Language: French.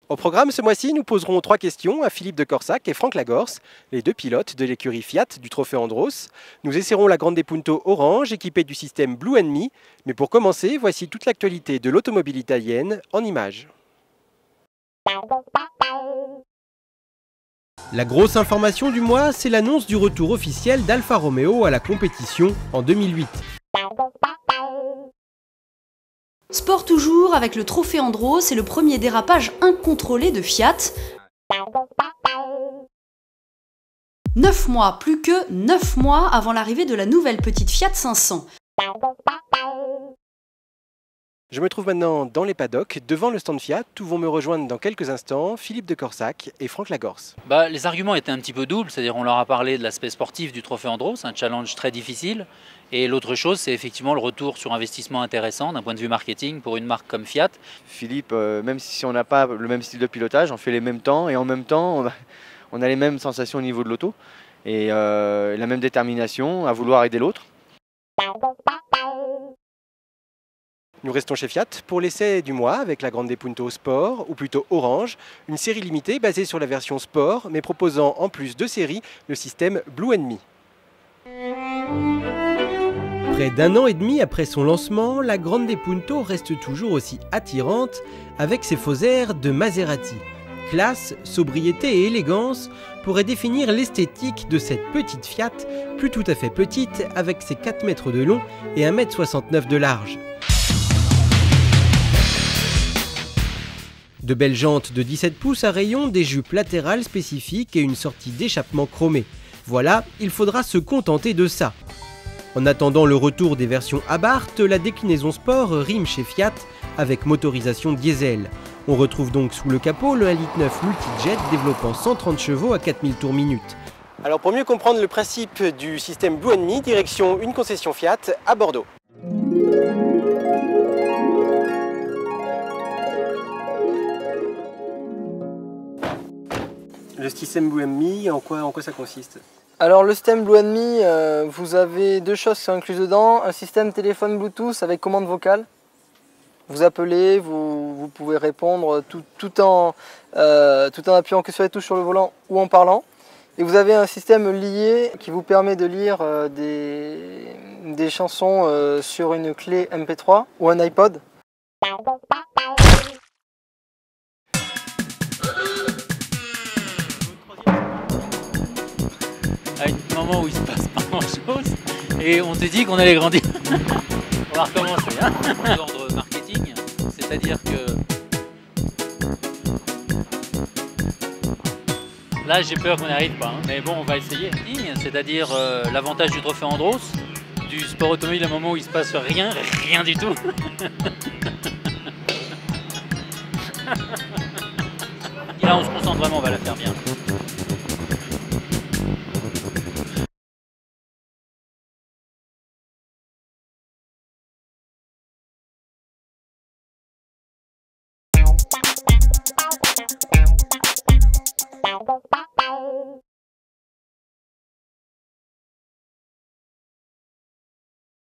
Au programme ce mois-ci, nous poserons 3 questions à Philippe de Corsac et Franck Lagorce, les 2 pilotes de l'écurie Fiat du Trophée Andros. Nous essaierons la Grande Punto orange équipée du système Blue & Me. Mais pour commencer, voici toute l'actualité de l'automobile italienne en images. La grosse information du mois, c'est l'annonce du retour officiel d'Alfa Romeo à la compétition en 2008. Sport toujours avec le Trophée Andros et le premier dérapage incontrôlé de Fiat. 9 mois, plus que 9 mois avant l'arrivée de la nouvelle petite Fiat 500. Je me trouve maintenant dans les paddocks, devant le stand Fiat, où vont me rejoindre dans quelques instants Philippe de Corsac et Franck Lagorce. Les arguments étaient un petit peu doubles, c'est-à-dire on leur a parlé de l'aspect sportif du Trophée Andros, un challenge très difficile. Et l'autre chose, c'est effectivement le retour sur investissement intéressant d'un point de vue marketing pour une marque comme Fiat. Philippe, même si on n'a pas le même style de pilotage, on fait les mêmes temps et en même temps, on a les mêmes sensations au niveau de l'auto et la même détermination à vouloir aider l'autre. Nous restons chez Fiat pour l'essai du mois avec la Grande Punto Sport, ou plutôt Orange, une série limitée basée sur la version Sport, mais proposant en plus de série le système Blue & Me. Près d'1 an et demi après son lancement, la Grande Punto reste toujours aussi attirante avec ses faux airs de Maserati. Classe, sobriété et élégance pourraient définir l'esthétique de cette petite Fiat, plus tout à fait petite, avec ses 4 mètres de long et 1,69 m de large. De belles jantes de 17 pouces à rayons, des jupes latérales spécifiques et une sortie d'échappement chromée. Voilà, il faudra se contenter de ça. En attendant le retour des versions Abarth, la déclinaison sport rime chez Fiat avec motorisation diesel. On retrouve donc sous le capot le 1,9 L multijet développant 130 chevaux à 4000 tours minute. Alors pour mieux comprendre le principe du système Blue & Me, direction une concession Fiat à Bordeaux. Le système Blue & Me, en quoi ça consiste ? Alors le système Blue & Me, vous avez 2 choses qui sont incluses dedans. Un système téléphone Bluetooth avec commande vocale. Vous appelez, vous pouvez répondre tout en appuyant que sur les touches sur le volant ou en parlant. Et vous avez un système lié qui vous permet de lire des chansons sur une clé MP3 ou un iPod. À un moment où il se passe pas grand-chose et on s'est dit qu'on allait grandir. On va recommencer. L'ordre marketing, c'est-à-dire que là j'ai peur qu'on n'y arrive pas, mais bon on va essayer. C'est-à-dire l'avantage du Trophée Andros, du sport automobile à un moment où il se passe rien du tout. Et là on se concentre vraiment, on va la faire bien.